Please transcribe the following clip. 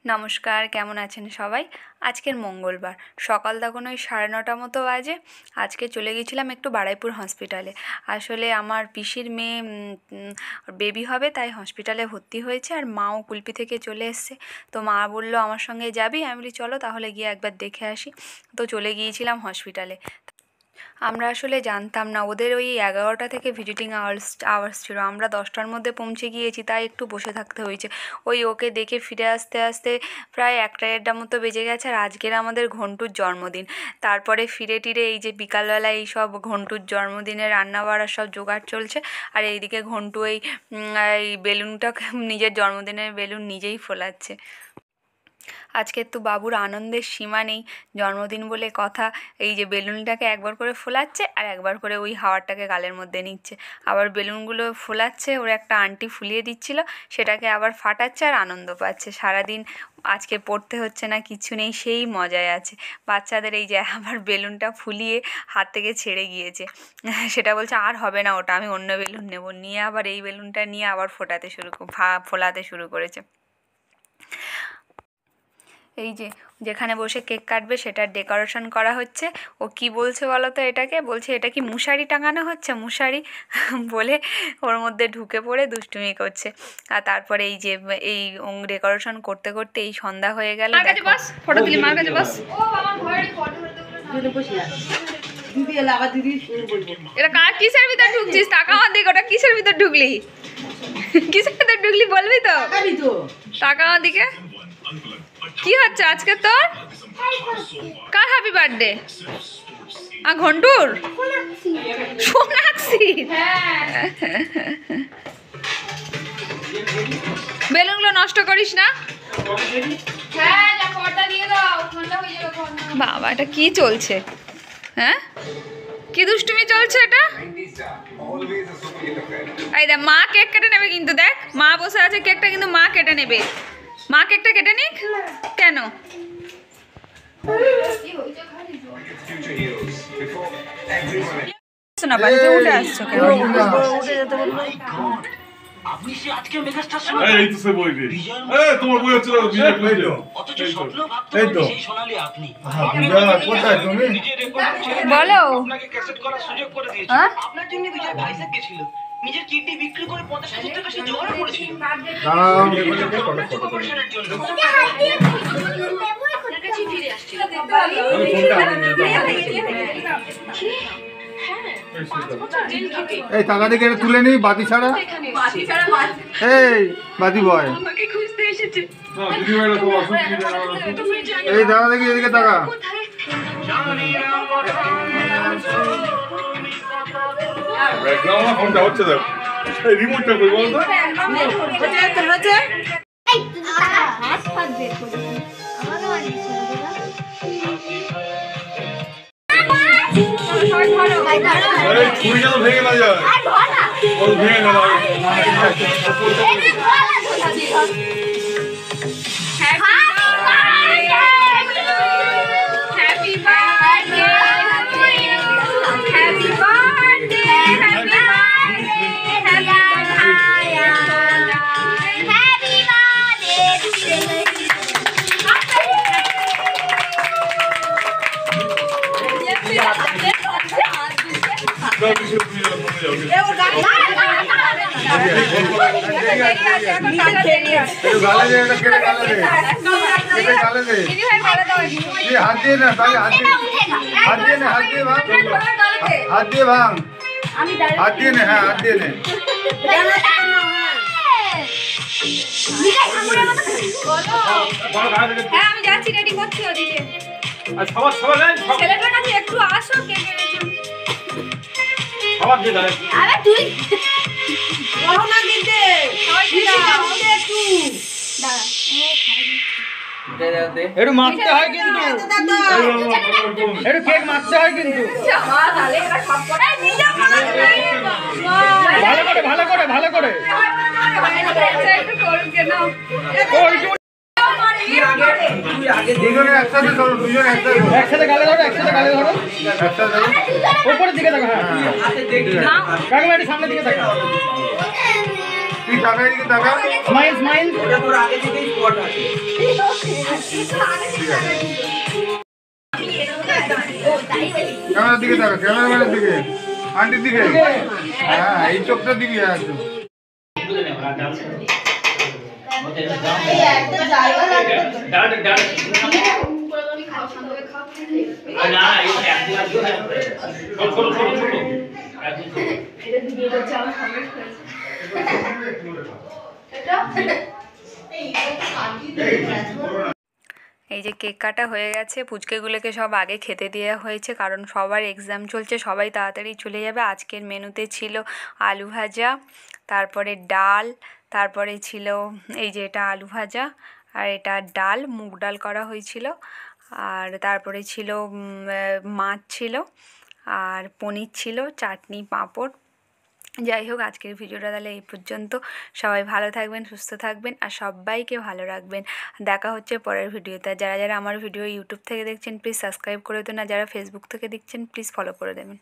নমস্কার, কেমন আছেন সবাই? আজকের মঙ্গলবার সকাল তখন ওই 9:30 মতো বাজে। আজকে চলে গেছিলাম একটু বারুইপুর হসপিটালে। আসলে আমার পিসির মেয়ে বেবি হবে, তাই হসপিটালে ভর্তি হয়েছে। আর মাও কুলপি থেকে চলে এসছে। তো মা বলল আমার সঙ্গে যাবি? আমি বলি চলো তাহলে গিয়ে একবার দেখে আসি। তো চলে গিয়েছিলাম হসপিটালে। আমরা আসলে জানতাম না, ওদের ওই 11টা থেকে ভিজিটিং আওয়ার্স ছিল। আমরা 10টার মধ্যে পৌঁছে গিয়েছি, তাই একটু বসে থাকতে হয়েছে। ওই ওকে দেখে ফিরে আসতে আসতে প্রায় 1টা মতো বেজে গেছে। আর আজকের আমাদের ঘন্টুর জন্মদিন। তারপরে ফিরে টিরে এই যে বিকালবেলা এই সব ঘন্টুর জন্মদিনের রান্না বাড়ার সব জোগাড় চলছে। আর এইদিকে ঘন্টু এই বেলুনটা নিজের জন্মদিনের বেলুন নিজেই ফোলাচ্ছে। আজকে তো বাবুর আনন্দের সীমা নেই। জন্মদিন বলে কথা, এই যে বেলুনটাকে একবার করে ফোলাচ্ছে আর একবার করে ওই হাওয়ারটাকে গালের মধ্যে নিচ্ছে। আবার বেলুনগুলো ফোলাচ্ছে, ওর একটা আন্টি ফুলিয়ে দিচ্ছিল, সেটাকে আবার ফাটাচ্ছে আর আনন্দ পাচ্ছে। সারাদিন আজকে পড়তে হচ্ছে না, কিছু নেই, সেই মজায় আছে। বাচ্চাদের এই যে আবার বেলুনটা ফুলিয়ে হাত থেকে ছেড়ে গিয়েছে, সেটা বলছে আর হবে না ওটা, আমি অন্য বেলুন নেব। নিয়ে আবার এই বেলুনটা নিয়ে আবার ফোলাতে শুরু করেছে। এই যে যেখানে বসে কেক কাটবে সেটার ডেকোরেশন করা হচ্ছে। ও কি বলছে বলো তো, এটাকে বলছে এটা কি মশারি টাঙানো হচ্ছে, মশারি বলে ওর মধ্যে ঢুকে পড়ে দুষ্টুমি করছে। আর তারপরে এই যে এই ডেকোরেশন করতে করতে এই সন্ধ্যা হয়ে গেল। ফটো তুলি, মার কাছে বস। এটা কার কিসের ভিতর ঢুকছিস? টাকা আমার দিকে, ওটা কিসের ভিতর ঢুকলি? কিসের ভিতর ঢুকলি বলবি তো? টাকা আমার দিকে। কি হচ্ছে আজকে তোর? কার হ্যাপি বার্থডে? ঘন্টুর সোনাক্ষী। বেলুনগুলো নষ্ট করিস না বাবা। এটা কি চলছে? হ্যাঁ, কি দুষ্টুমি চলছে এটা? এই দেখ, মা কেক কেটে নেবে কিন্তু। দেখ, মা বসে আছে, কেকটা কিন্তু মা কেটে নেবে। মা কেকটা কেটে নিক। কেন? না, বাড়িতে উঠে আসছো কেন? আপনি সে আজকে মেজাজটা শুনুন। এই তো সে বই রে। তোমার বই হচ্ছে বিজয় প্লেট। অথচ স্বপ্ন ভাবতে সেই সোনালি আপনি। কোথায় তুমি? বলো। আপনাকে ক্যাসেট করার সুযোগ করে দিয়েছি। আপনার জন্য বিজয় ভাইজাগ গেছিল। নিজের কিডনি বিক্রি করে 50,000 টাকা সে জোগাড় করেছিল। অপারেশনের জন্য। আপনার কাছে ফিরে আসছিল। এই টাকা দিকে তুলে নি বাতি ছাড়া। এই বাতি বয়, এই দাদা দেখি এদিকে টাকা। ফোনটা হচ্ছে, দেখ রিমোটটা কই বলতো? ছুরি যেন ভেঙে না যায়, ভেঙে না যায়। হাত দিয়ে না, তাহলে হাত দিয়ে নে, হাত দিয়ে ভাঙ, হাত দিয়ে নে, হ্যাঁ হাত দিয়ে নে। আমি যাচ্ছি, রেডি করছি ওদিকে। সবার ছেলেটার কাছে একটু আসো, খাবার দিয়ে দেয়। আরে তুই রওনা দিতে একটু একটু মারতে হয় কিন্তু, একটু কেক মারতে হয় কিন্তু। ভালো করে ভালো করে ভালো করে। দুজনে একসাথে ধরো, দুজনে একসাথে গালে ধরো, একসাথে গালে ধরো, একসাথে ধরো। উপরের দিকে দেখো, হ্যাঁ কাকিমা একটু সামনের দিকে দেখো। তুই টাকা এদিকে টাকা স্মাইল স্মাইল ওটা তোর আগে থেকেই স্পট আছে ক্যামেরার দিকে টাকা ক্যামেরাম্যানের দিকে আন্টির দিকে হ্যাঁ এই চোখটার দিকে আছে এই যে কেক কাটা হয়ে গেছে, পুচকেগুলোকে সব আগে খেতে দেওয়া হয়েছে কারণ সবার এক্সাম চলছে, সবাই তাড়াতাড়ি চলে যাবে। আজকের মেনুতে ছিল আলু ভাজা, তারপরে ডাল, তারপরে ছিল এই যে এটা আলু ভাজা, আর এটা ডাল, মুগ ডাল করা হয়েছিল, আর তারপরে ছিল মাছ ছিল, আর পনির ছিল, চাটনি, পাঁপড়। যাই হোক, আজকের ভিডিওটা তাহলে এই পর্যন্ত। সবাই ভালো থাকবেন, সুস্থ থাকবেন, আর সবাইকে ভালো রাখবেন। দেখা হচ্ছে পরের ভিডিওতে। যারা যারা আমার ভিডিও ইউটিউব থেকে দেখছেন প্লিজ সাবস্ক্রাইব করে দেবেন, আর যারা ফেসবুক থেকে দেখছেন প্লিজ ফলো করে দেবেন।